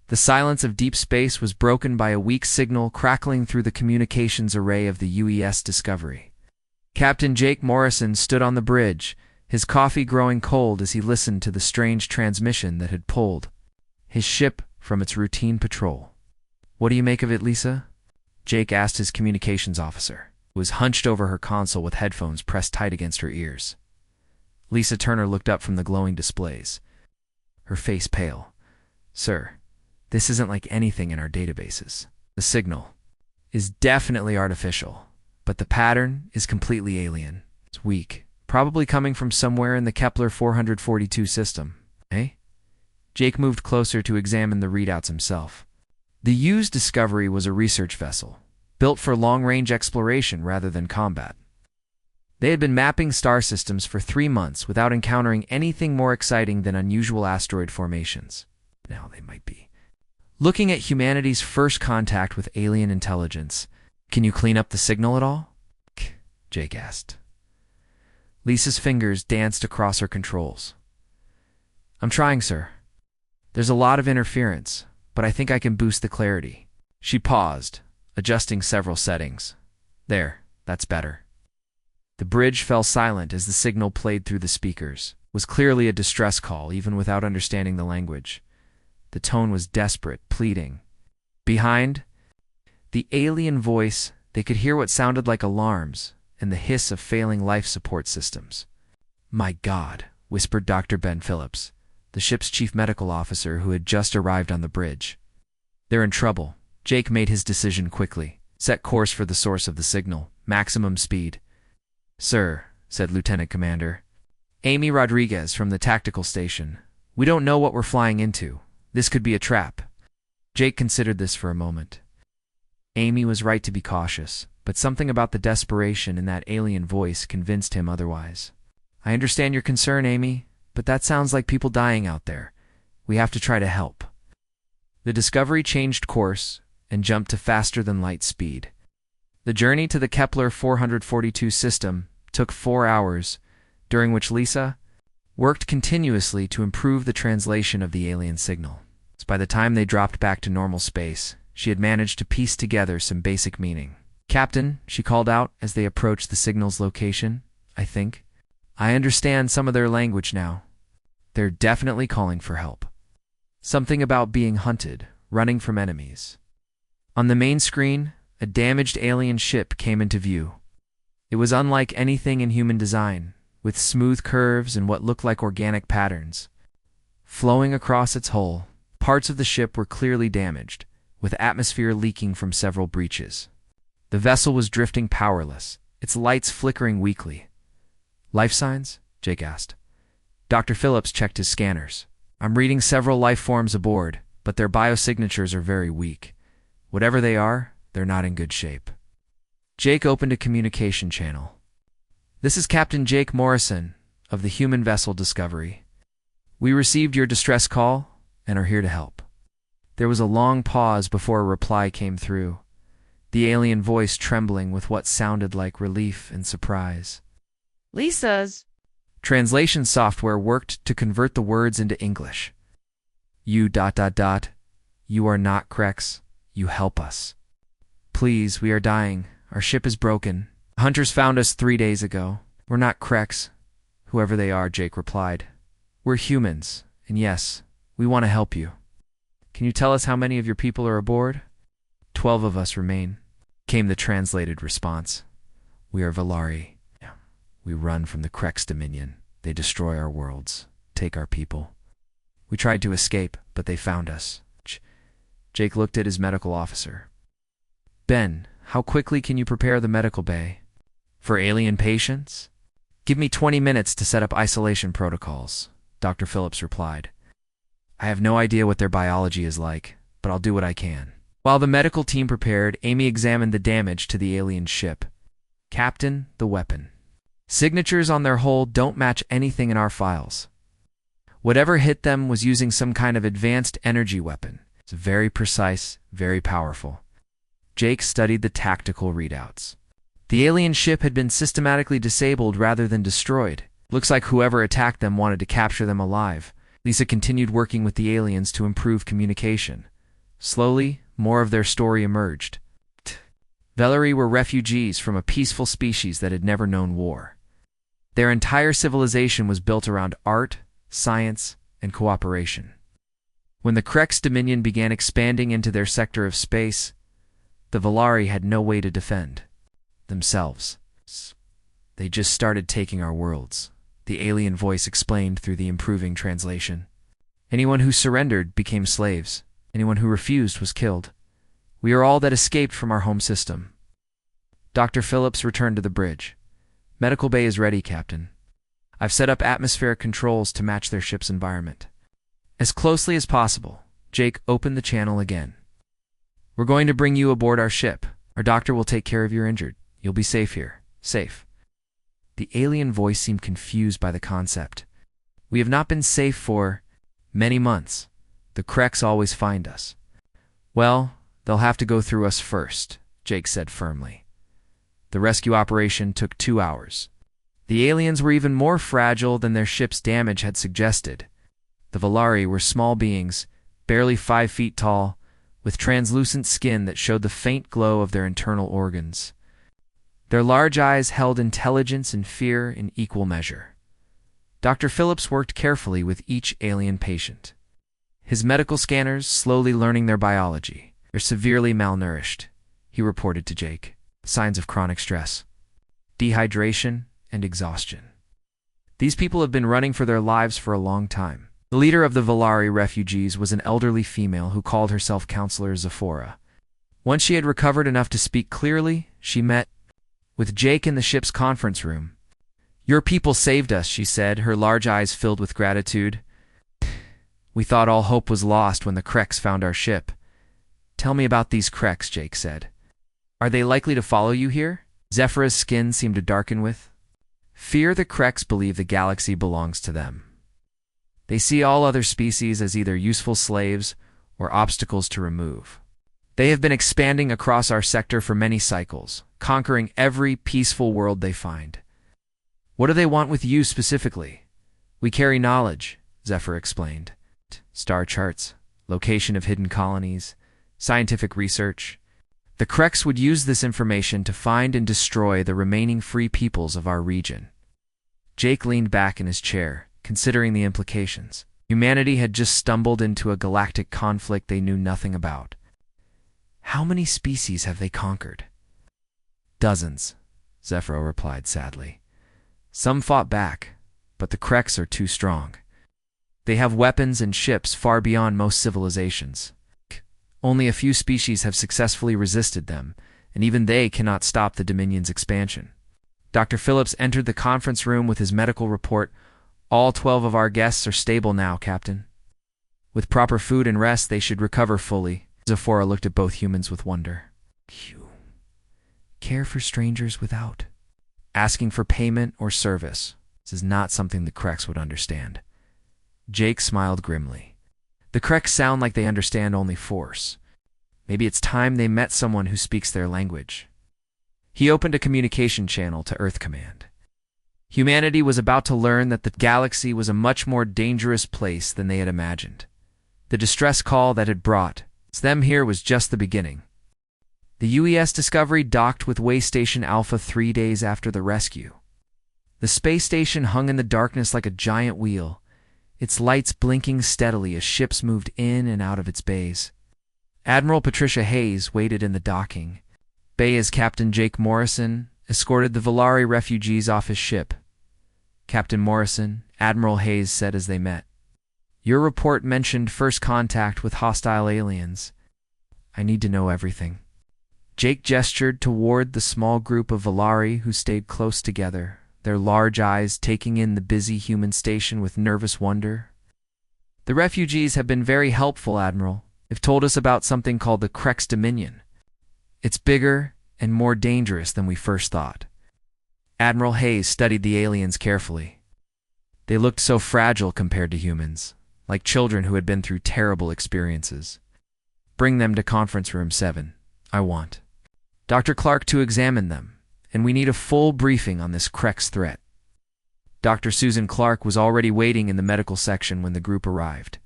The silence of deep space was broken by a weak signal crackling through the communications array of the UES Discovery. Captain Jake Morrison stood on the bridge, his coffee growing cold as he listened to the strange transmission that had pulled his ship from its routine patrol. "What do you make of it, Lisa?" Jake asked his communications officer, who was hunched over her console with headphones pressed tight against her ears. Lisa Turner looked up from the glowing displays, her face pale. "Sir, this isn't like anything in our databases. The signal is definitely artificial, but the pattern is completely alien. It's weak, probably coming from somewhere in the Kepler 442 system, eh?" Jake moved closer to examine the readouts himself. The U's Discovery was a research vessel, built for long-range exploration rather than combat. They had been mapping star systems for 3 months without encountering anything more exciting than unusual asteroid formations. Now they might be looking at humanity's first contact with alien intelligence. "Can you clean up the signal at all?" Jake asked. Lisa's fingers danced across her controls. "I'm trying, sir. There's a lot of interference, but I think I can boost the clarity." She paused, adjusting several settings. "There, that's better." The bridge fell silent as the signal played through the speakers. It was clearly a distress call, even without understanding the language. The tone was desperate, pleading. Behind the alien voice, they could hear what sounded like alarms and the hiss of failing life support systems. "My God," whispered Dr. Ben Phillips, the ship's chief medical officer who had just arrived on the bridge. "They're in trouble." Jake made his decision quickly. "Set course for the source of the signal. Maximum speed." "Sir," said Lieutenant Commander Amy Rodriguez from the tactical station, "we don't know what we're flying into. This could be a trap." Jake considered this for a moment. Amy was right to be cautious, but something about the desperation in that alien voice convinced him otherwise. "I understand your concern, Amy, but that sounds like people dying out there. We have to try to help." The Discovery changed course and jumped to faster-than-light speed. The journey to the Kepler 442 system took 4 hours, during which Lisa worked continuously to improve the translation of the alien signal. By the time they dropped back to normal space, she had managed to piece together some basic meaning. "Captain," she called out as they approached the signal's location, "I think I understand some of their language now. They're definitely calling for help. Something about being hunted, running from enemies." On the main screen, a damaged alien ship came into view. It was unlike anything in human design, with smooth curves and what looked like organic patterns flowing across its hull. Parts of the ship were clearly damaged, with atmosphere leaking from several breaches. The vessel was drifting powerless, its lights flickering weakly. "Life signs?" Jake asked. Dr. Phillips checked his scanners. "I'm reading several life forms aboard, but their biosignatures are very weak. Whatever they are, they're not in good shape." Jake opened a communication channel. "This is Captain Jake Morrison of the human vessel Discovery. We received your distress call and are here to help." There was a long pause before a reply came through, the alien voice trembling with what sounded like relief and surprise. "Lisa's translation software worked to convert the words into English. You ... You are not Krex. You help us. Please, we are dying. Our ship is broken. Hunters found us 3 days ago. We're not Krex, whoever they are," Jake replied. "We're humans, and yes, we want to help you. Can you tell us how many of your people are aboard?" 12 of us remain," came the translated response. "We are Valari. We run from the Krex Dominion. They destroy our worlds, take our people. We tried to escape, but they found us." Jake looked at his medical officer. "Ben, how quickly can you prepare the medical bay? For alien patients?" "Give me 20 minutes to set up isolation protocols," Dr. Phillips replied. "I have no idea what their biology is like, but I'll do what I can." While the medical team prepared, Amy examined the damage to the alien ship. "Captain, the weapon. Signatures on their hull don't match anything in our files. Whatever hit them was using some kind of advanced energy weapon. It's very precise, very powerful." Jake studied the tactical readouts. The alien ship had been systematically disabled rather than destroyed. Looks like whoever attacked them wanted to capture them alive. Lisa continued working with the aliens to improve communication. Slowly, more of their story emerged. Velari were refugees from a peaceful species that had never known war. Their entire civilization was built around art, science, and cooperation. When the Krex Dominion began expanding into their sector of space, the Velari had no way to defend themselves. They just started taking our worlds, the alien voice explained through the improving translation. Anyone who surrendered became slaves. Anyone who refused was killed. We are all that escaped from our home system. Dr. Phillips returned to the bridge. Medical bay is ready, Captain. I've set up atmospheric controls to match their ship's environment. As closely as possible, Jake opened the channel again. We're going to bring you aboard our ship. Our doctor will take care of your injured. You'll be safe here. Safe. The alien voice seemed confused by the concept. We have not been safe for many months. The Krex always find us. Well, they'll have to go through us first, Jake said firmly. The rescue operation took 2 hours. The aliens were even more fragile than their ship's damage had suggested. The Velari were small beings, barely 5 feet tall, with translucent skin that showed the faint glow of their internal organs. Their large eyes held intelligence and fear in equal measure. Dr. Phillips worked carefully with each alien patient, his medical scanners slowly learning their biology. They're severely malnourished, he reported to Jake. Signs of chronic stress, dehydration, and exhaustion. These people have been running for their lives for a long time. The leader of the Velari refugees was an elderly female who called herself Counselor Zephora. Once she had recovered enough to speak clearly, she met with Jake in the ship's conference room. Your people saved us, she said, her large eyes filled with gratitude. We thought all hope was lost when the Krex found our ship. Tell me about these Krex, Jake said. Are they likely to follow you here? Zephora's skin seemed to darken with fear. The Krex believe the galaxy belongs to them. They see all other species as either useful slaves or obstacles to remove. They have been expanding across our sector for many cycles, conquering every peaceful world they find. What do they want with you specifically? We carry knowledge, Zephora explained. Star charts, location of hidden colonies, scientific research. The Krex would use this information to find and destroy the remaining free peoples of our region. Jake leaned back in his chair, considering the implications. Humanity had just stumbled into a galactic conflict they knew nothing about. How many species have they conquered? Dozens, Zephora replied sadly. Some fought back, but the Krex are too strong. They have weapons and ships far beyond most civilizations. Only a few species have successfully resisted them, and even they cannot stop the Dominion's expansion. Dr. Phillips entered the conference room with his medical report. All 12 of our guests are stable now, Captain. With proper food and rest, they should recover fully. Zephora looked at both humans with wonder. You care for strangers without asking for payment or service. This is not something the Krex would understand. Jake smiled grimly. The Krex sound like they understand only force. Maybe it's time they met someone who speaks their language. He opened a communication channel to Earth Command. Humanity was about to learn that the galaxy was a much more dangerous place than they had imagined. The distress call that had brought them here was just the beginning. The UES Discovery docked with Way Station Alpha 3 days after the rescue. The space station hung in the darkness like a giant wheel, its lights blinking steadily as ships moved in and out of its bays. Admiral Patricia Hayes waited in the docking bay as Captain Jake Morrison escorted the Velari refugees off his ship. Captain Morrison, Admiral Hayes said as they met. Your report mentioned first contact with hostile aliens. I need to know everything. Jake gestured toward the small group of Velari who stayed close together, their large eyes taking in the busy human station with nervous wonder. The refugees have been very helpful, Admiral. They've told us about something called the Krex Dominion. It's bigger and more dangerous than we first thought. Admiral Hayes studied the aliens carefully. They looked so fragile compared to humans, like children who had been through terrible experiences. Bring them to Conference Room 7. I want Dr. Clark to examine them, and we need a full briefing on this Krex threat. Dr. Susan Clark was already waiting in the medical section when the group arrived.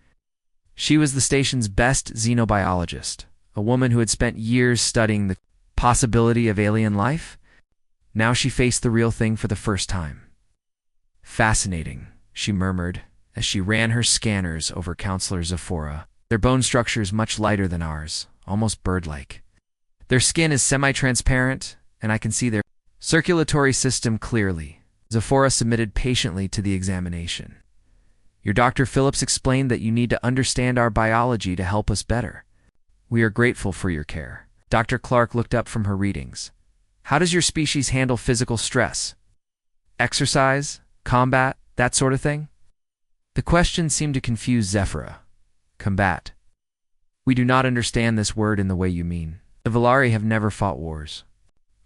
She was the station's best xenobiologist, a woman who had spent years studying the possibility of alien life. Now she faced the real thing for the first time. "Fascinating," she murmured as she ran her scanners over Counselor Zephora. "Their bone structure is much lighter than ours, almost bird-like. Their skin is semi-transparent, and I can see their circulatory system clearly." Zephora submitted patiently to the examination. "Your Dr. Phillips explained that you need to understand our biology to help us better. We are grateful for your care." Dr. Clark looked up from her readings. "How does your species handle physical stress? Exercise? Combat? That sort of thing?" The question seemed to confuse Zephora. "Combat? We do not understand this word in the way you mean. The Valari have never fought wars.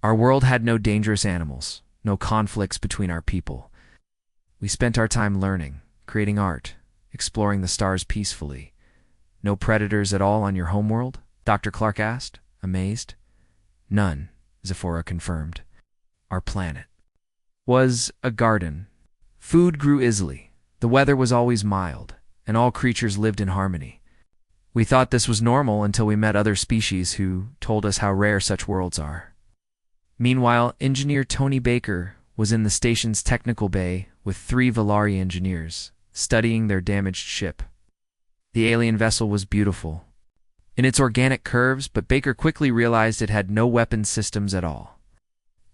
Our world had no dangerous animals, no conflicts between our people. We spent our time learning, creating art, exploring the stars peacefully. No predators at all on your homeworld?" Dr. Clark asked, amazed. "None," Zephora confirmed. "Our planet was a garden. Food grew easily, the weather was always mild, and all creatures lived in harmony. We thought this was normal until we met other species who told us how rare such worlds are." Meanwhile, engineer Tony Baker was in the station's technical bay with 3 Valari engineers, studying their damaged ship. The alien vessel was beautiful in its organic curves, but Baker quickly realized it had no weapons systems at all.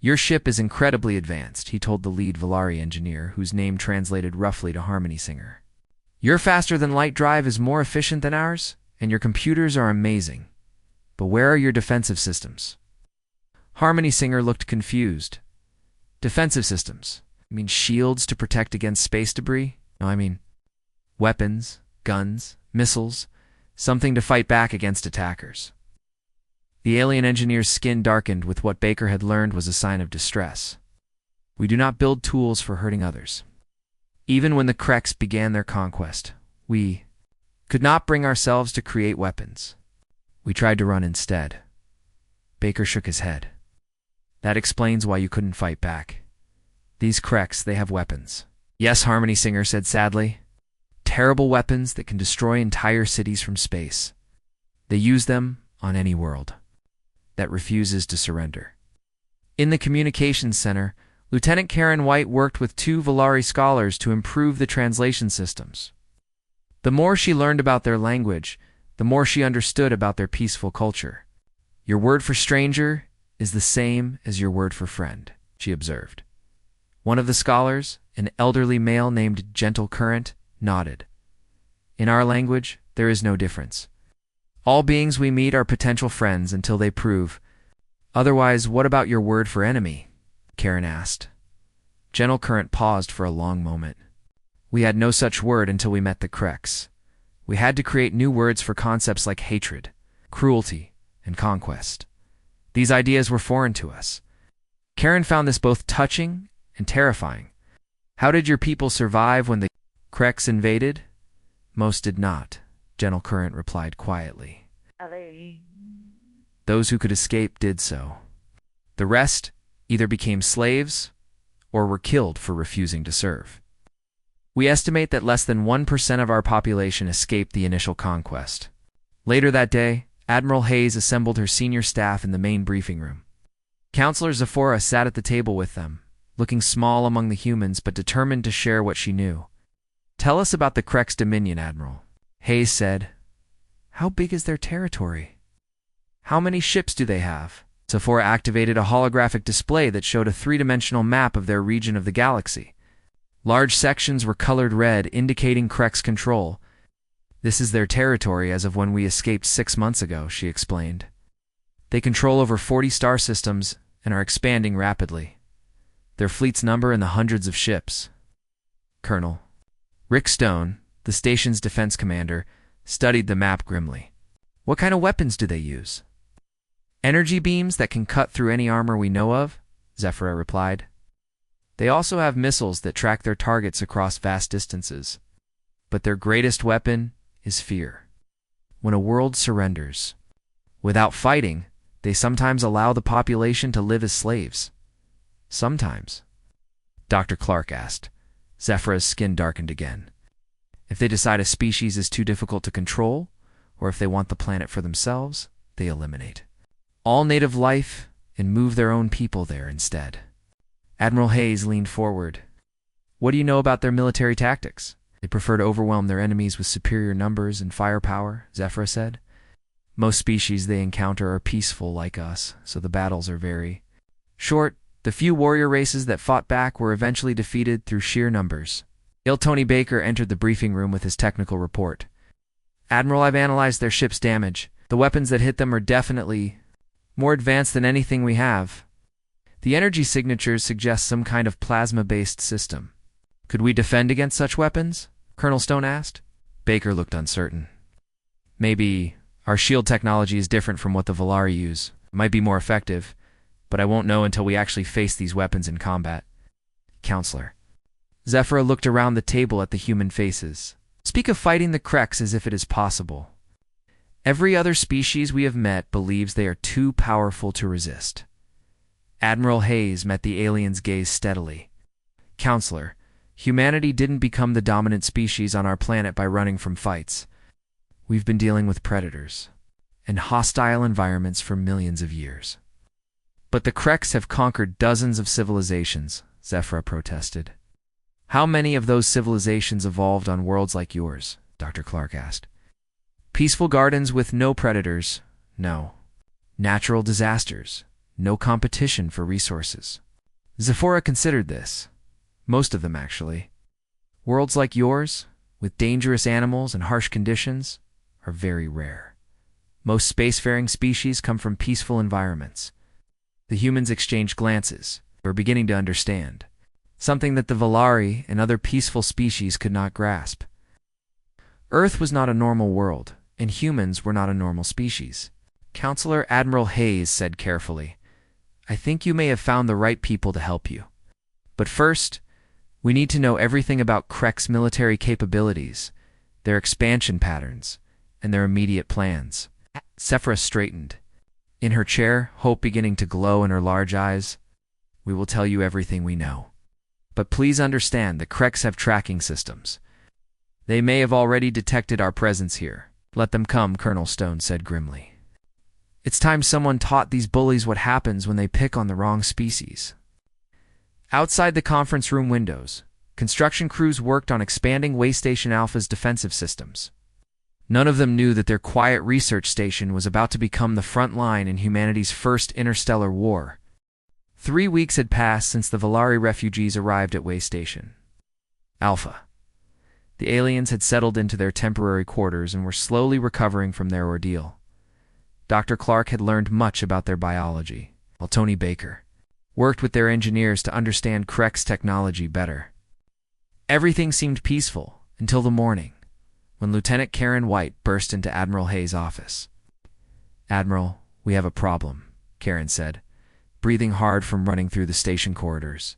"Your ship is incredibly advanced," he told the lead Valari engineer, whose name translated roughly to Harmony Singer. "Your faster-than-light drive is more efficient than ours, and your computers are amazing. But where are your defensive systems?" Harmony Singer looked confused. "Defensive systems? I mean shields to protect against space debris? No, I mean weapons, guns, missiles, something to fight back against attackers." The alien engineer's skin darkened with what Baker had learned was a sign of distress. "We do not build tools for hurting others. Even when the Kreks began their conquest, we could not bring ourselves to create weapons. We tried to run instead." Baker shook his head. "That explains why you couldn't fight back. These Kreks, they have weapons." "Yes," Harmony Singer said sadly. "Terrible weapons that can destroy entire cities from space. They use them on any world that refuses to surrender." In the communications center, Lieutenant Karen White worked with 2 Valari scholars to improve the translation systems. The more she learned about their language, the more she understood about their peaceful culture. "Your word for stranger is the same as your word for friend," she observed. One of the scholars, an elderly male named Gentle Current, nodded. "In our language, there is no difference. All beings we meet are potential friends until they prove. Otherwise, what about your word for enemy?" Karen asked. Gentle Current paused for a long moment. "We had no such word until we met the Kreks. We had to create new words for concepts like hatred, cruelty, and conquest. These ideas were foreign to us." Karen found this both touching and terrifying. "How did your people survive when the Kreks invaded?" "Most did not," Gentle Current replied quietly. "Those who could escape did so. The rest either became slaves or were killed for refusing to serve. We estimate that less than 1% of our population escaped the initial conquest." Later that day, Admiral Hayes assembled her senior staff in the main briefing room. Counselor Zephora sat at the table with them, looking small among the humans but determined to share what she knew. "Tell us about the Kreks Dominion, Admiral," Hayes said. "How big is their territory? How many ships do they have?" Zephora activated a holographic display that showed a 3-dimensional map of their region of the galaxy. Large sections were colored red, indicating Kreks control. "This is their territory as of when we escaped 6 months ago," she explained. "They control over 40 star systems and are expanding rapidly. Their fleets number in the hundreds of ships." Colonel Rick Stone, the station's defense commander, studied the map grimly. "What kind of weapons do they use?" "Energy beams that can cut through any armor we know of," Zephora replied. "They also have missiles that track their targets across vast distances. But their greatest weapon is fear. When a world surrenders, without fighting, they sometimes allow the population to live as slaves." "Sometimes?" Dr. Clark asked. Zephora's skin darkened again. If they decide a species is too difficult to control, or if they want the planet for themselves, they eliminate all native life and move their own people there instead. Admiral Hayes leaned forward. What do you know about their military tactics? They prefer to overwhelm their enemies with superior numbers and firepower, Zephyr said. Most species they encounter are peaceful like us, so the battles are very short. The few warrior races that fought back were eventually defeated through sheer numbers. Tony Baker entered the briefing room with his technical report. Admiral, I've analyzed their ship's damage. The weapons that hit them are definitely more advanced than anything we have. The energy signatures suggest some kind of plasma-based system. Could we defend against such weapons? Colonel Stone asked. Baker looked uncertain. Maybe our shield technology is different from what the Volari use. It might be more effective, but I won't know until we actually face these weapons in combat. Counselor. Zephyr looked around the table at the human faces. Speak of fighting the Kreks as if it is possible. Every other species we have met believes they are too powerful to resist. Admiral Hayes met the alien's gaze steadily. Counselor, humanity didn't become the dominant species on our planet by running from fights. We've been dealing with predators and hostile environments for millions of years. But the Kreks have conquered dozens of civilizations, Zephyr protested. How many of those civilizations evolved on worlds like yours? Dr. Clark asked. Peaceful gardens with no predators, no. Natural disasters, no competition for resources. Zephyr considered this. Most of them, actually. Worlds like yours, with dangerous animals and harsh conditions, are very rare. Most spacefaring species come from peaceful environments. The humans exchanged glances. We're beginning to understand. Something that the Volari and other peaceful species could not grasp. Earth was not a normal world, and humans were not a normal species. Counselor Admiral Hayes said carefully, I think you may have found the right people to help you. But first, we need to know everything about Krek's military capabilities, their expansion patterns, and their immediate plans. Zephyr straightened. In her chair, hope beginning to glow in her large eyes. We will tell you everything we know. But please understand the Kreks have tracking systems. They may have already detected our presence here. Let them come, Colonel Stone said grimly. It's time someone taught these bullies what happens when they pick on the wrong species. Outside the conference room windows, construction crews worked on expanding Waystation Alpha's defensive systems. None of them knew that their quiet research station was about to become the front line in humanity's first interstellar war. 3 weeks had passed since the Volari refugees arrived at Waystation Alpha. The aliens had settled into their temporary quarters and were slowly recovering from their ordeal. Dr. Clark had learned much about their biology, while Tony Baker worked with their engineers to understand Krek's technology better. Everything seemed peaceful until the morning, when Lieutenant Karen White burst into Admiral Hayes' office. Admiral, we have a problem, Karen said, breathing hard from running through the station corridors.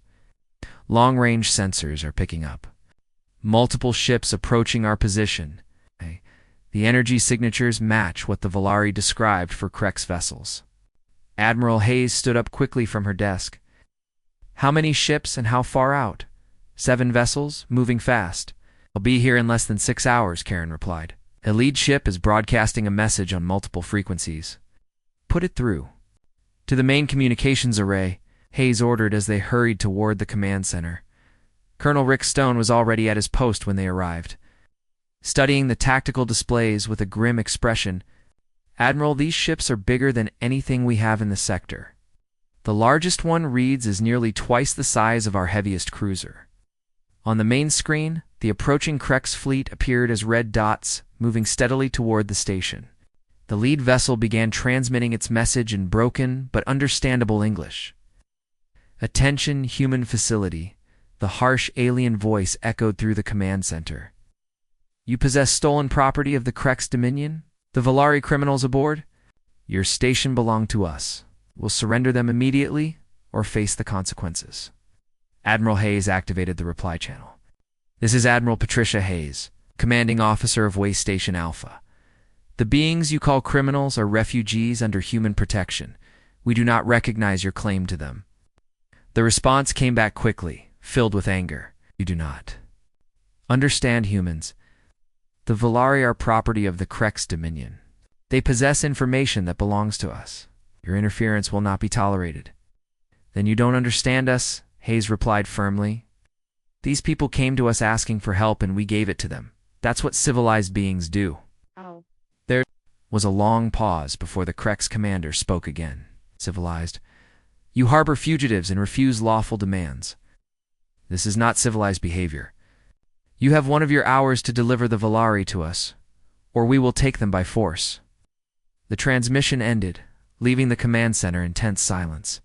Long-range sensors are picking up. Multiple ships approaching our position. The energy signatures match what the Volari described for Krek's vessels. Admiral Hayes stood up quickly from her desk. How many ships and how far out? 7 vessels, moving fast. I'll be here in less than 6 hours, Karen replied. The lead ship is broadcasting a message on multiple frequencies. Put it through. To the main communications array, Hayes ordered as they hurried toward the command center. Colonel Rick Stone was already at his post when they arrived. Studying the tactical displays with a grim expression, Admiral, these ships are bigger than anything we have in the sector. The largest one reads is nearly twice the size of our heaviest cruiser. On the main screen, the approaching Krek's fleet appeared as red dots, moving steadily toward the station. The lead vessel began transmitting its message in broken but understandable English. Attention, human facility. The harsh alien voice echoed through the command center. You possess stolen property of the Krek's Dominion? The Volari criminals aboard? Your station belonged to us. We'll surrender them immediately or face the consequences. Admiral Hayes activated the reply channel. This is Admiral Patricia Hayes, commanding officer of Waystation Alpha. The beings you call criminals are refugees under human protection. We do not recognize your claim to them. The response came back quickly, filled with anger. You do not understand, humans. The Volari are property of the Krex Dominion. They possess information that belongs to us. Your interference will not be tolerated. Then you don't understand us, Hayes replied firmly. These people came to us asking for help and we gave it to them. That's what civilized beings do. Oh. There was a long pause before the Krex commander spoke again. Civilized. You harbor fugitives and refuse lawful demands. This is not civilized behavior. You have one of your hours to deliver the Volari to us, or we will take them by force. The transmission ended, leaving the command center in tense silence.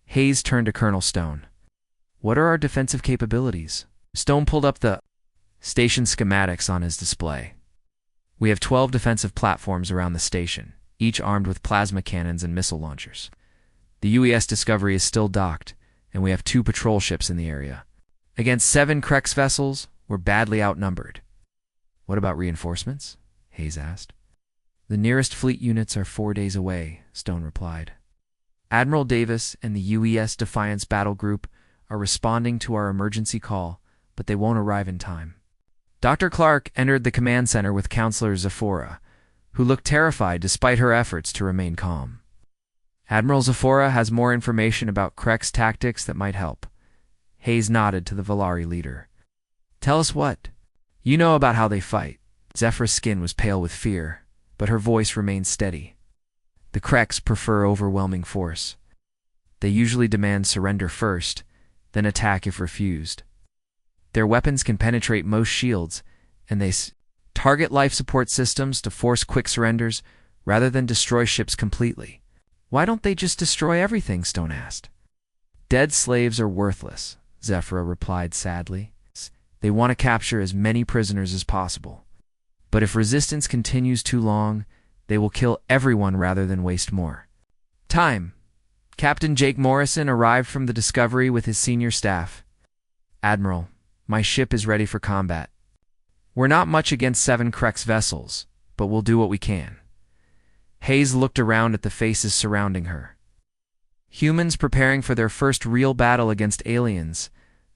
Hayes turned to Colonel Stone. What are our defensive capabilities? Stone pulled up the station schematics on his display. We have 12 defensive platforms around the station, each armed with plasma cannons and missile launchers. The UES Discovery is still docked, and we have 2 patrol ships in the area. Against 7 Krex vessels, we're badly outnumbered. What about reinforcements? Hayes asked. The nearest fleet units are 4 days away, Stone replied. Admiral Davis and the UES Defiance Battle Group are responding to our emergency call, but they won't arrive in time. Dr. Clark entered the command center with Counselor Zephora, who looked terrified despite her efforts to remain calm. Admiral Zephora has more information about Krex tactics that might help. Hayes nodded to the Volari leader. Tell us what. You know about how they fight. Zephra's skin was pale with fear, but her voice remained steady. The Krex prefer overwhelming force. They usually demand surrender first, then attack if refused. Their weapons can penetrate most shields, and they target life support systems to force quick surrenders rather than destroy ships completely. Why don't they just destroy everything? Stone asked. Dead slaves are worthless, Zephora replied sadly. They want to capture as many prisoners as possible. But if resistance continues too long, they will kill everyone rather than waste more. Time. Captain Jake Morrison arrived from the Discovery with his senior staff. Admiral, my ship is ready for combat. We're not much against 7 Krex vessels, but we'll do what we can. Hayes looked around at the faces surrounding her. Humans preparing for their first real battle against aliens,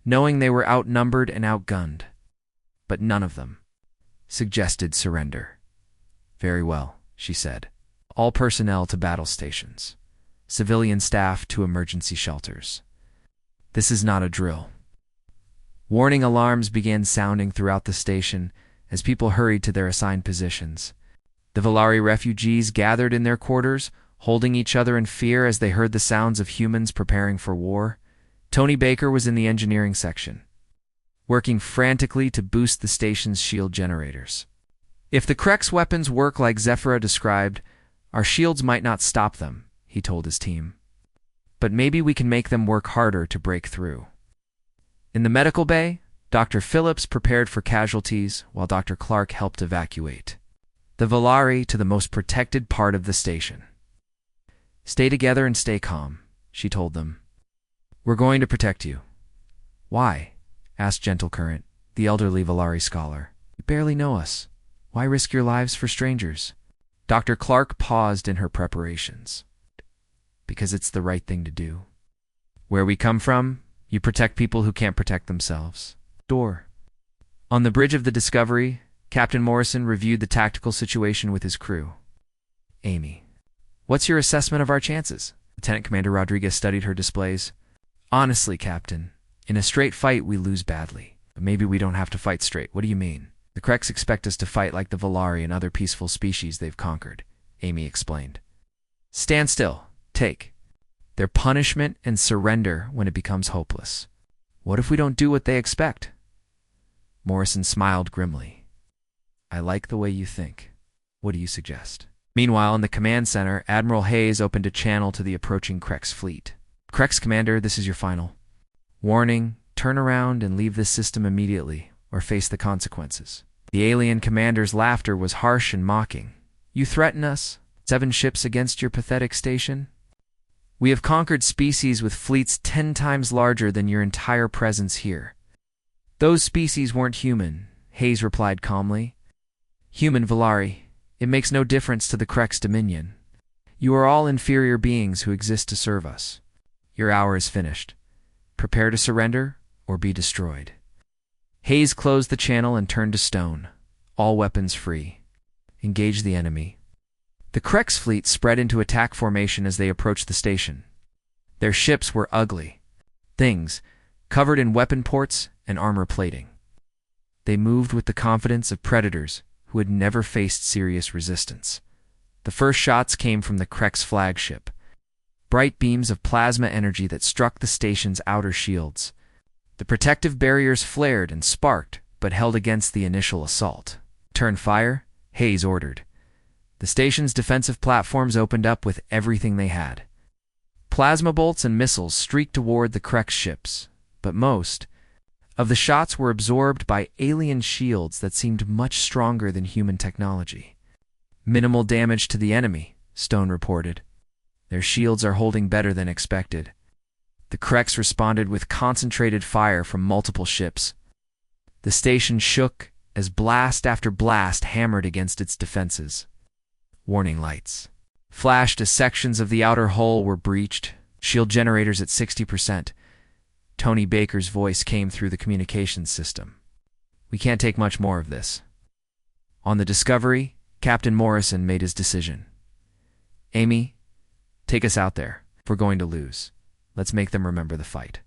knowing they were outnumbered and outgunned. But none of them suggested surrender. Very well, she said. All personnel to battle stations. Civilian staff to emergency shelters. This is not a drill. Warning alarms began sounding throughout the station as people hurried to their assigned positions. The Volari refugees gathered in their quarters, holding each other in fear as they heard the sounds of humans preparing for war. Tony Baker was in the engineering section, working frantically to boost the station's shield generators. If the Krex weapons work like Zephora described, our shields might not stop them, he told his team. But maybe we can make them work harder to break through. In the medical bay, Dr. Phillips prepared for casualties while Dr. Clark helped evacuate the Volari to the most protected part of the station. Stay together and stay calm, she told them. We're going to protect you. Why? Asked Gentle Current, the elderly Volari scholar. You barely know us. Why risk your lives for strangers? Dr. Clark paused in her preparations. Because it's the right thing to do. Where we come from, you protect people who can't protect themselves. Door. On the bridge of the Discovery, Captain Morrison reviewed the tactical situation with his crew. Amy, what's your assessment of our chances? Lieutenant Commander Rodriguez studied her displays. Honestly, Captain, in a straight fight we lose badly. But maybe we don't have to fight straight. What do you mean? The Krex expect us to fight like the Volari and other peaceful species they've conquered, Amy explained. Stand still. Take their punishment and surrender when it becomes hopeless. What if we don't do what they expect? Morrison smiled grimly. I like the way you think. What do you suggest? Meanwhile, in the command center, Admiral Hayes opened a channel to the approaching Krex fleet. Krex Commander, this is your final warning. Turn around and leave this system immediately, or face the consequences. The alien commander's laughter was harsh and mocking. You threaten us? 7 ships against your pathetic station? We have conquered species with fleets 10 times larger than your entire presence here. Those species weren't human, Hayes replied calmly. Human Volari, it makes no difference to the Krex Dominion. You are all inferior beings who exist to serve us. Your hour is finished. Prepare to surrender or be destroyed. Hayes closed the channel and turned to Stone. all weapons free. Engage the enemy. The Krex fleet spread into attack formation as they approached the station. Their ships were ugly things, covered in weapon ports and armor plating. They moved with the confidence of predators who had never faced serious resistance. The first shots came from the Krex flagship, bright beams of plasma energy that struck the station's outer shields. The protective barriers flared and sparked, but held against the initial assault. Turn fire, Hayes ordered. The station's defensive platforms opened up with everything they had. Plasma bolts and missiles streaked toward the Krex ships, but most of the shots were absorbed by alien shields that seemed much stronger than human technology. Minimal damage to the enemy, Stone reported. Their shields are holding better than expected. The Krex responded with concentrated fire from multiple ships. The station shook as blast after blast hammered against its defenses. Warning lights flashed as sections of the outer hull were breached, shield generators at 60%. Tony Baker's voice came through the communications system. We can't take much more of this. On the Discovery, Captain Morrison made his decision. Amy, take us out there. If we're going to lose, let's make them remember the fight.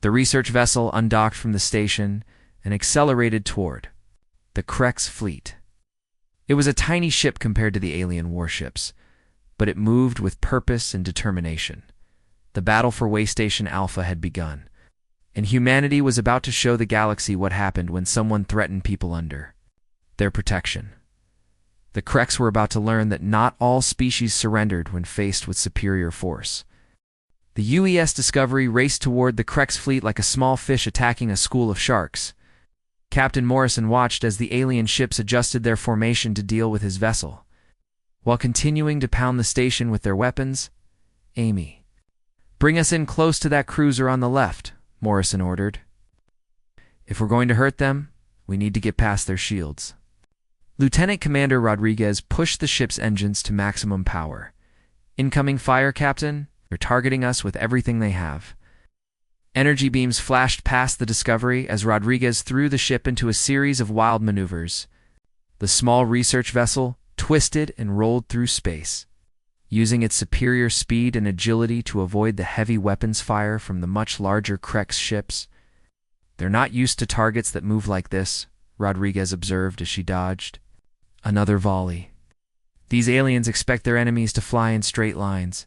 The research vessel undocked from the station and accelerated toward the Krex fleet. It was a tiny ship compared to the alien warships, but it moved with purpose and determination. The battle for Waystation Alpha had begun, and humanity was about to show the galaxy what happened when someone threatened people under their protection. The Krex were about to learn that not all species surrendered when faced with superior force. The UES Discovery raced toward the Krex fleet like a small fish attacking a school of sharks. Captain Morrison watched as the alien ships adjusted their formation to deal with his vessel. While continuing to pound the station with their weapons, Amy, bring us in close to that cruiser on the left, Morrison ordered. If we're going to hurt them, we need to get past their shields. Lieutenant Commander Rodriguez pushed the ship's engines to maximum power. Incoming fire, Captain. They're targeting us with everything they have. Energy beams flashed past the Discovery as Rodriguez threw the ship into a series of wild maneuvers. The small research vessel twisted and rolled through space, using its superior speed and agility to avoid the heavy weapons fire from the much larger Krex ships. They're not used to targets that move like this, Rodriguez observed as she dodged. Another volley. These aliens expect their enemies to fly in straight lines.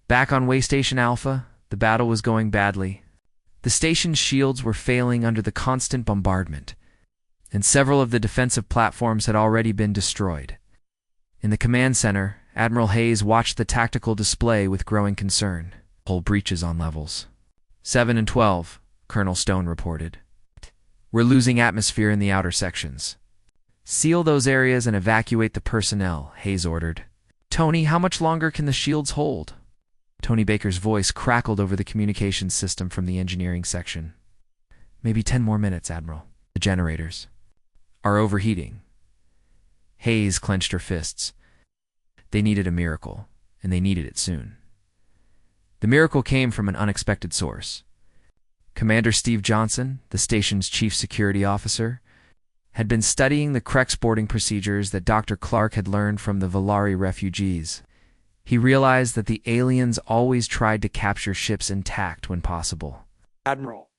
Back on Waystation Alpha, the battle was going badly. The station's shields were failing under the constant bombardment, and several of the defensive platforms had already been destroyed. In the command center, Admiral Hayes watched the tactical display with growing concern. Hull breaches on levels 7 and 12, Colonel Stone reported. We're losing atmosphere in the outer sections. Seal those areas and evacuate the personnel, Hayes ordered. Tony, how much longer can the shields hold? Tony Baker's voice crackled over the communications system from the engineering section. Maybe 10 more minutes, Admiral. The generators are overheating. Hayes clenched her fists. They needed a miracle, and they needed it soon. The miracle came from an unexpected source. Commander Steve Johnson, the station's chief security officer, had been studying the Krex boarding procedures that Dr. Clark had learned from the Valari refugees. He realized that the aliens always tried to capture ships intact when possible. Admiral.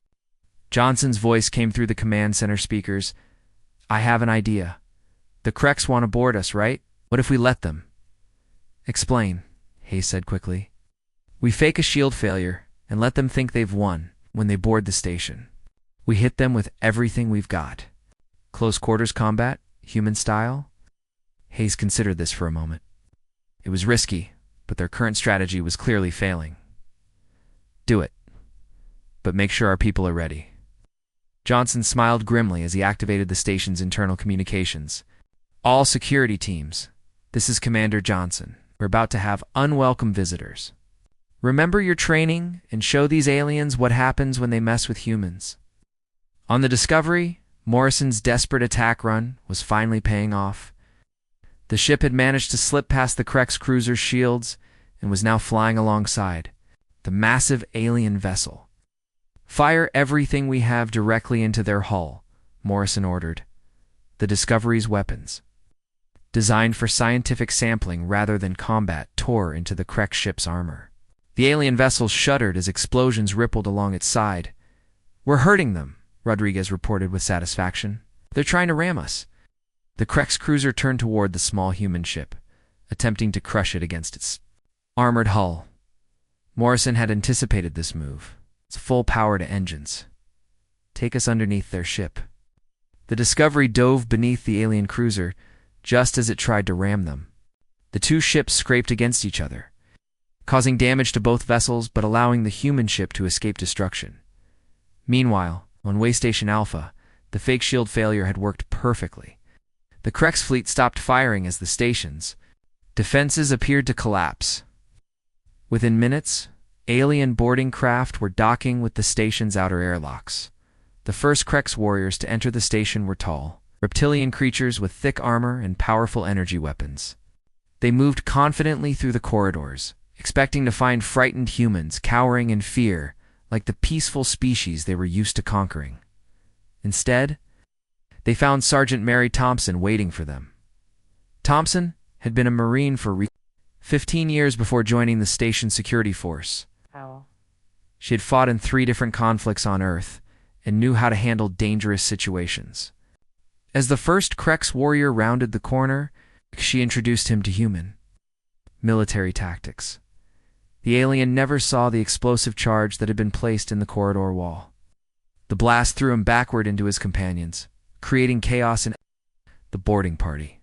Johnson's voice came through the command center speakers. I have an idea. The Krex want to board us, right? What if we let them? Explain, Hayes said quickly. We fake a shield failure and let them think they've won when they board the station. We hit them with everything we've got. Close quarters combat, human style? Hayes considered this for a moment. It was risky, but their current strategy was clearly failing. Do it, but make sure our people are ready. Johnson smiled grimly as he activated the station's internal communications. All security teams, this is Commander Johnson. We're about to have unwelcome visitors. Remember your training and show these aliens what happens when they mess with humans. On the Discovery, Morrison's desperate attack run was finally paying off. The ship had managed to slip past the Krex cruiser's shields and was now flying alongside the massive alien vessel. Fire everything we have directly into their hull, Morrison ordered. the Discovery's weapons, designed for scientific sampling rather than combat, tore into the Krek ship's armor. The alien vessel shuddered as explosions rippled along its side. "We're hurting them," Rodriguez reported with satisfaction. "They're trying to ram us." The Krek's cruiser turned toward the small human ship, attempting to crush it against its armored hull. Morrison had anticipated this move. It's full power to engines. "Take us underneath their ship." The Discovery dove beneath the alien cruiser just as it tried to ram them. The two ships scraped against each other, causing damage to both vessels but allowing the human ship to escape destruction. Meanwhile, on Waystation Alpha, the fake shield failure had worked perfectly. The Krek's fleet stopped firing as the station's defenses appeared to collapse. Within minutes, alien boarding craft were docking with the station's outer airlocks. The first Krek's warriors to enter the station were tall, reptilian creatures with thick armor and powerful energy weapons. They moved confidently through the corridors, expecting to find frightened humans cowering in fear like the peaceful species they were used to conquering. Instead, they found Sergeant Mary Thompson waiting for them. Thompson had been a Marine for 15 years before joining the station security force. She had fought in 3 different conflicts on Earth and knew how to handle dangerous situations. As the first Krek's warrior rounded the corner, she introduced him to human military tactics. The alien never saw the explosive charge that had been placed in the corridor wall. The blast threw him backward into his companions, creating chaos in the boarding party.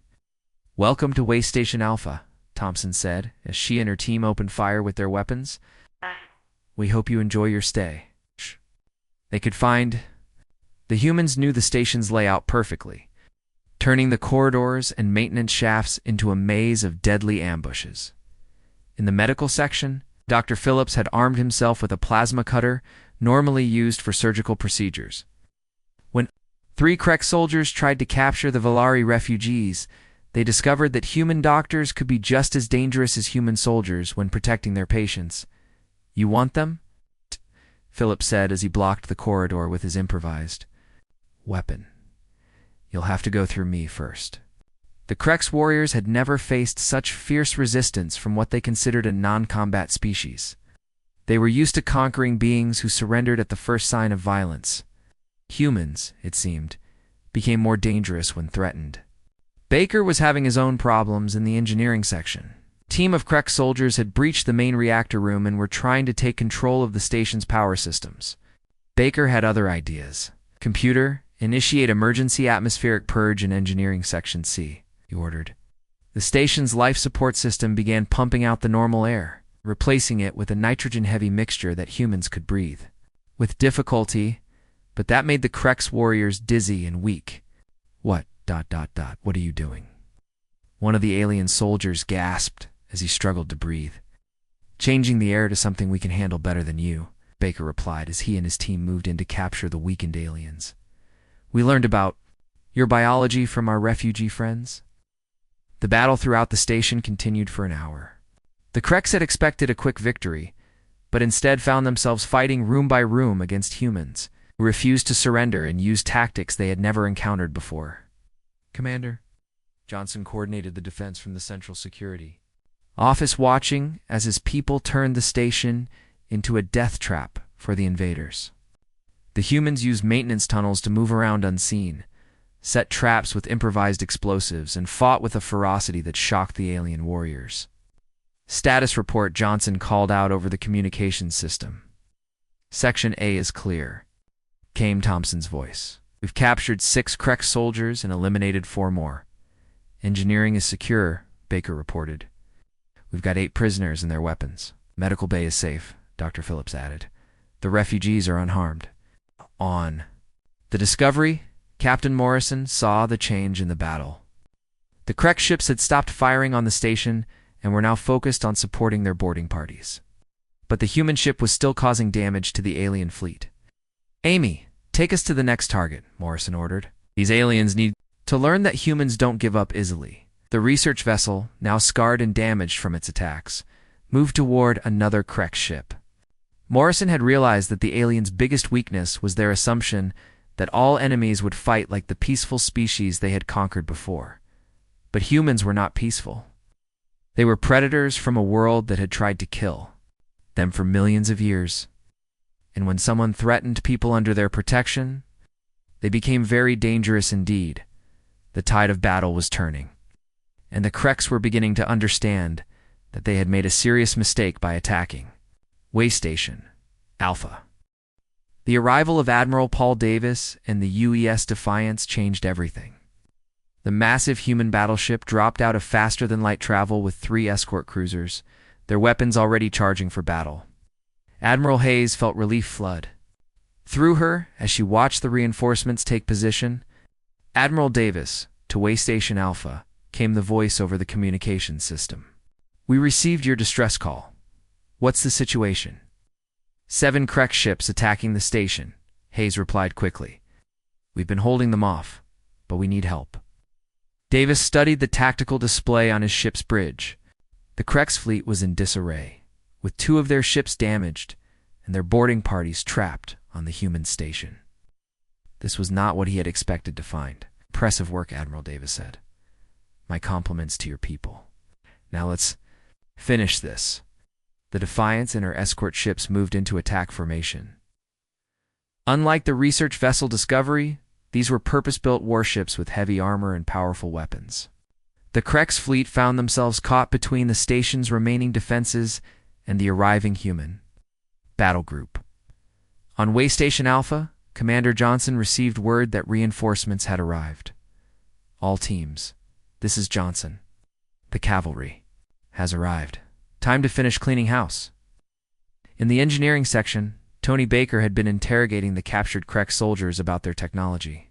"Welcome to Waystation Alpha," Thompson said as she and her team opened fire with their weapons. "We hope you enjoy your stay." They could find the humans knew the station's layout perfectly, turning the corridors and maintenance shafts into a maze of deadly ambushes. In the medical section, Dr. Phillips had armed himself with a plasma cutter normally used for surgical procedures. When 3 Krek soldiers tried to capture the Valari refugees, they discovered that human doctors could be just as dangerous as human soldiers when protecting their patients. "You want them?" Phillips said as he blocked the corridor with his improvised weapon. "You'll have to go through me first." The Krek's warriors had never faced such fierce resistance from what they considered a non-combat species. They were used to conquering beings who surrendered at the first sign of violence. Humans, it seemed, became more dangerous when threatened. Baker was having his own problems in the engineering section. A team of Krek soldiers had breached the main reactor room and were trying to take control of the station's power systems. Baker had other ideas. "Computer, initiate emergency atmospheric purge in engineering section C," he ordered. The station's life support system began pumping out the normal air, replacing it with a nitrogen-heavy mixture that humans could breathe. With difficulty, but that made the Krek's warriors dizzy and weak. What are you doing?" One of the alien soldiers gasped as he struggled to breathe. "Changing the air to something we can handle better than you," Baker replied as he and his team moved in to capture the weakened aliens. "We learned about your biology from our refugee friends." The battle throughout the station continued for an hour. The Kreks had expected a quick victory, but instead found themselves fighting room by room against humans who refused to surrender and used tactics they had never encountered before. "Commander," Johnson coordinated the defense from the Central Security office, watching as his people turned the station into a death trap for the invaders. The humans used maintenance tunnels to move around unseen, set traps with improvised explosives, and fought with a ferocity that shocked the alien warriors. "Status report," Johnson called out over the communications system. "Section A is clear," came Thompson's voice. "We've captured 6 Krek soldiers and eliminated 4 more. Engineering is secure," Baker reported. "We've got 8 prisoners and their weapons. Medical bay is safe," Dr. Phillips added. "The refugees are unharmed." On the Discovery, Captain Morrison saw the change in the battle. The Krek ships had stopped firing on the station and were now focused on supporting their boarding parties. But the human ship was still causing damage to the alien fleet. "Amy, take us to the next target," Morrison ordered. "These aliens need to learn that humans don't give up easily." The research vessel, now scarred and damaged from its attacks, moved toward another Krek ship. Morrison had realized that the aliens' biggest weakness was their assumption that all enemies would fight like the peaceful species they had conquered before. But humans were not peaceful. They were predators from a world that had tried to kill them for millions of years. And when someone threatened people under their protection, they became very dangerous indeed. The tide of battle was turning, and the Kreks were beginning to understand that they had made a serious mistake by attacking Way Station Alpha. The arrival of Admiral Paul Davis and the UES Defiance changed everything. The massive human battleship dropped out of faster-than-light travel with 3 escort cruisers, their weapons already charging for battle. Admiral Hayes felt relief flood through her as she watched the reinforcements take position. Admiral Davis, to Way Station Alpha, came the voice over the communications system. "We received your distress call. What's the situation?" 7 Krek ships attacking the station, Hayes replied quickly. "We've been holding them off, but we need help." Davis studied the tactical display on his ship's bridge. The Krek's fleet was in disarray, with 2 of their ships damaged and their boarding parties trapped on the human station. This was not what he had expected to find. "Impressive work," Admiral Davis said. "My compliments to your people. Now let's finish this." The Defiance and her escort ships moved into attack formation. Unlike the research vessel Discovery, these were purpose-built warships with heavy armor and powerful weapons. The Krek's fleet found themselves caught between the station's remaining defenses and the arriving human battle group. On Way Station Alpha, Commander Johnson received word that reinforcements had arrived. "All teams, this is Johnson. The cavalry has arrived. Time to finish cleaning house." In the engineering section, Tony Baker had been interrogating the captured Krek soldiers about their technology.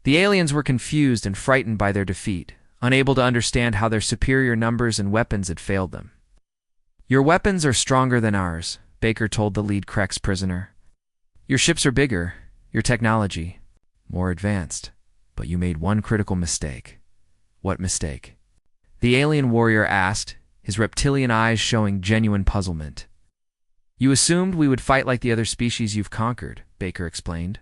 The aliens were confused and frightened by their defeat, unable to understand how their superior numbers and weapons had failed them. "Your weapons are stronger than ours," Baker told the lead Krek's prisoner. "Your ships are bigger, your technology more advanced, but you made one critical mistake." "What mistake?" the alien warrior asked, his reptilian eyes showing genuine puzzlement. "You assumed we would fight like the other species you've conquered," Baker explained.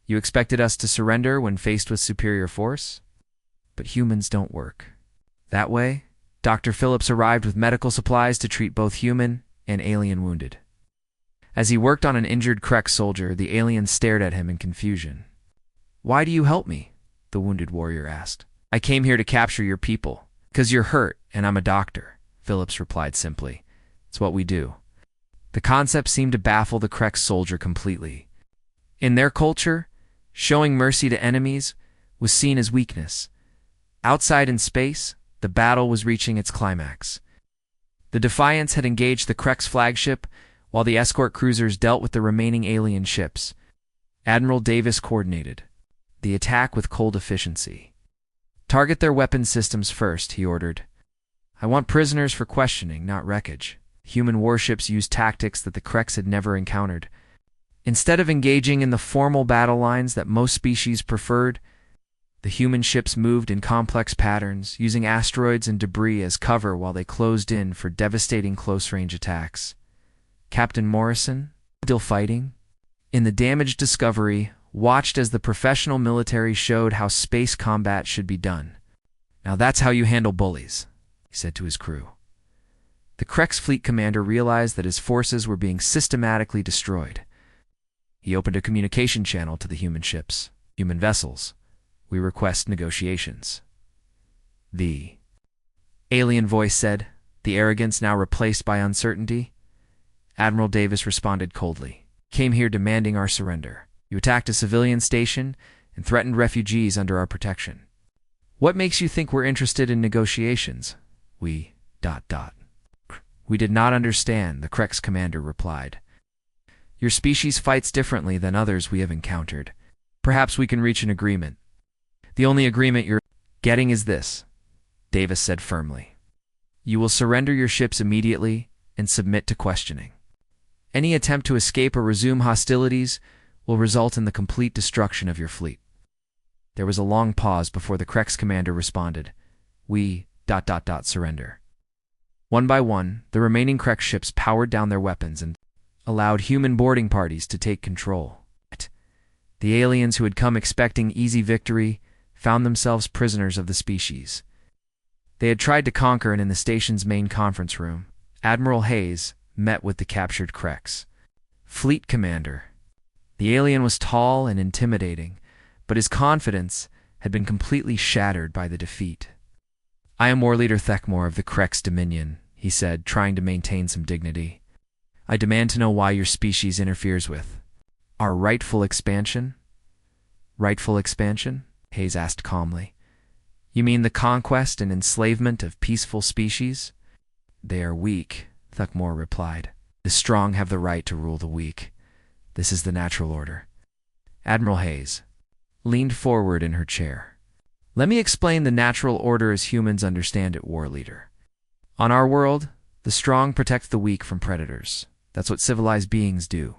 "You expected us to surrender when faced with superior force? But humans don't work that way." Dr. Phillips arrived with medical supplies to treat both human and alien wounded. As he worked on an injured Krek soldier, the alien stared at him in confusion. "Why do you help me?" the wounded warrior asked. "I came here to capture your people. 'Cause you're hurt, and I'm a doctor," Phillips replied simply. "It's what we do." The concept seemed to baffle the Krek soldier completely. In their culture, showing mercy to enemies was seen as weakness. Outside in space, the battle was reaching its climax. The Defiance had engaged the Krek's flagship, while the escort cruisers dealt with the remaining alien ships. Admiral Davis coordinated the attack with cold efficiency. "Target their weapon systems first," he ordered. "I want prisoners for questioning, not wreckage." Human warships used tactics that the Kreks had never encountered. Instead of engaging in the formal battle lines that most species preferred, the human ships moved in complex patterns, using asteroids and debris as cover while they closed in for devastating close-range attacks. Captain Morrison, still fighting, in the damaged Discovery, watched as the professional military showed how space combat should be done. "Now that's how you handle bullies," he said to his crew. The Krek's fleet commander realized that his forces were being systematically destroyed. He opened a communication channel to the human ships. "Human vessels, we request negotiations." The alien voice said, the arrogance now replaced by uncertainty. Admiral Davis responded coldly. "Came here demanding our surrender. You attacked a civilian station and threatened refugees under our protection. What makes you think we're interested in negotiations?" We did not understand," the Krek's commander replied. "Your species fights differently than others we have encountered. Perhaps we can reach an agreement." "The only agreement you're getting is this," Davis said firmly. "You will surrender your ships immediately and submit to questioning. Any attempt to escape or resume hostilities will result in the complete destruction of your fleet." There was a long pause before the Krek's commander responded. "We surrender." One by one, the remaining Krek ships powered down their weapons and allowed human boarding parties to take control. The aliens who had come expecting easy victory found themselves prisoners of the species. They had tried to conquer, and in the station's main conference room, Admiral Hayes met with the captured Krex. Fleet Commander. The alien was tall and intimidating, but his confidence had been completely shattered by the defeat. "I am War Leader Thekmor of the Krex Dominion," he said, trying to maintain some dignity. "I demand to know why your species interferes with our rightful expansion." "Rightful expansion?" Hayes asked calmly. "You mean the conquest and enslavement of peaceful species?" "They are weak," Thekmor replied. "The strong have the right to rule the weak. This is the natural order." Admiral Hayes leaned forward in her chair. "Let me explain the natural order as humans understand it, War Leader. On our world, the strong protect the weak from predators. That's what civilized beings do."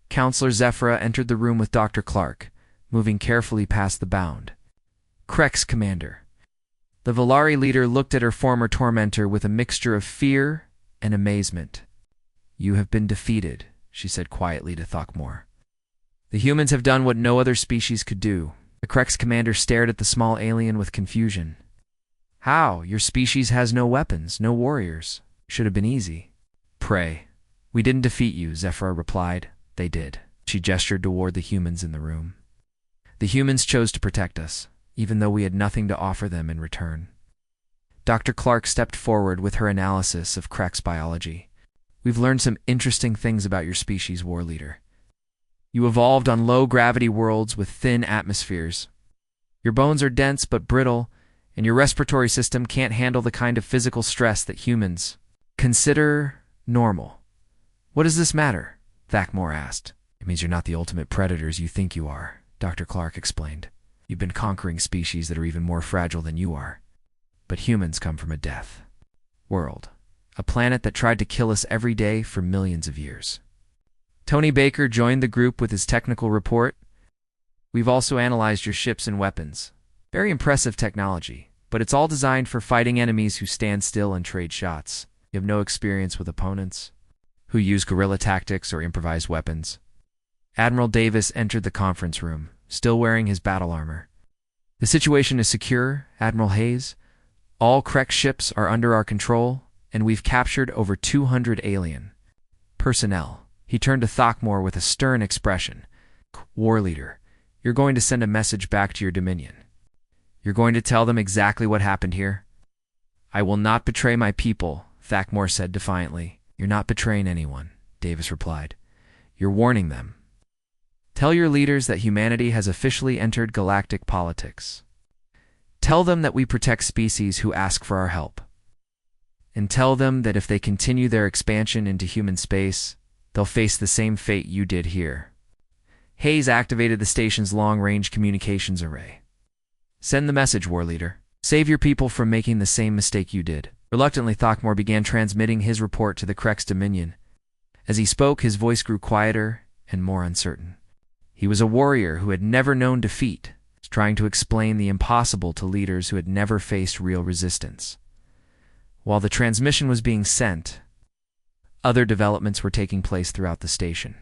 Counselor Zephyra entered the room with Dr. Clark, moving carefully past the bound. "Krex Commander." The Valari leader looked at her former tormentor with a mixture of fear and amazement. "You have been defeated," she said quietly to Thekmor. "The humans have done what no other species could do." The Krex commander stared at the small alien with confusion. "How? Your species has no weapons, no warriors. Should have been easy." "Pray. We didn't defeat you," Zephyra replied. "They did." She gestured toward the humans in the room. "The humans chose to protect us, even though we had nothing to offer them in return." Dr. Clark stepped forward with her analysis of Krex biology. "We've learned some interesting things about your species, War Leader. You evolved on low-gravity worlds with thin atmospheres. Your bones are dense but brittle, and your respiratory system can't handle the kind of physical stress that humans consider normal." "What does this matter?" Thekmor asked. "It means you're not the ultimate predators you think you are," Dr. Clark explained. "You've been conquering species that are even more fragile than you are. But humans come from a death world, a planet that tried to kill us every day for millions of years." Tony Baker joined the group with his technical report. "We've also analyzed your ships and weapons. Very impressive technology, but it's all designed for fighting enemies who stand still and trade shots. You have no experience with opponents who use guerrilla tactics or improvised weapons." Admiral Davis entered the conference room, still wearing his battle armor. "The situation is secure, Admiral Hayes. All Krex ships are under our control, and we've captured over 200 alien personnel." He turned to Thekmor with a stern expression. "War Leader, you're going to send a message back to your Dominion. You're going to tell them exactly what happened here." "I will not betray my people," Thekmor said defiantly. "You're not betraying anyone," Davis replied. "You're warning them. Tell your leaders that humanity has officially entered galactic politics. Tell them that we protect species who ask for our help. And tell them that if they continue their expansion into human space, they'll face the same fate you did here." Hayes activated the station's long-range communications array. "Send the message, War Leader. Save your people from making the same mistake you did." Reluctantly, Thekmor began transmitting his report to the Krex Dominion. As he spoke, his voice grew quieter and more uncertain. He was a warrior who had never known defeat, trying to explain the impossible to leaders who had never faced real resistance. While the transmission was being sent, other developments were taking place throughout the station.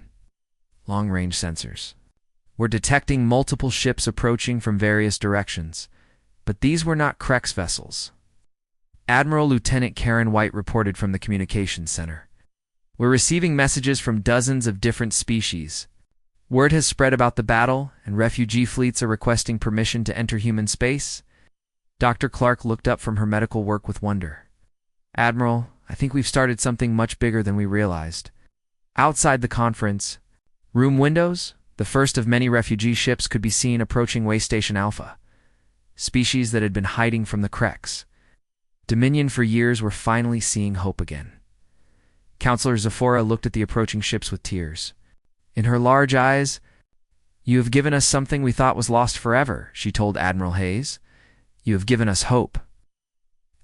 Long-range sensors were detecting multiple ships approaching from various directions, but these were not Krex vessels. Admiral Lieutenant Karen White reported from the communications center. "We're receiving messages from dozens of different species. Word has spread about the battle, and refugee fleets are requesting permission to enter human space." Dr. Clark looked up from her medical work with wonder. "Admiral, I think we've started something much bigger than we realized." Outside the conference room windows, the first of many refugee ships could be seen approaching Way Station Alpha, species that had been hiding from the Krex Dominion for years were finally seeing hope again. Counselor Zephyra looked at the approaching ships with tears. In her large eyes, "You have given us something we thought was lost forever," she told Admiral Hayes. "You have given us hope."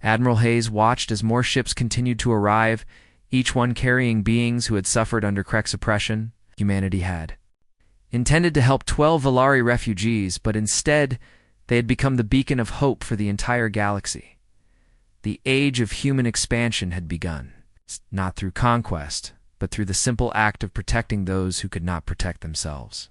Admiral Hayes watched as more ships continued to arrive, each one carrying beings who had suffered under Krex oppression. Humanity had intended to help 12 Valari refugees, but instead they had become the beacon of hope for the entire galaxy. The age of human expansion had begun, not through conquest, but through the simple act of protecting those who could not protect themselves.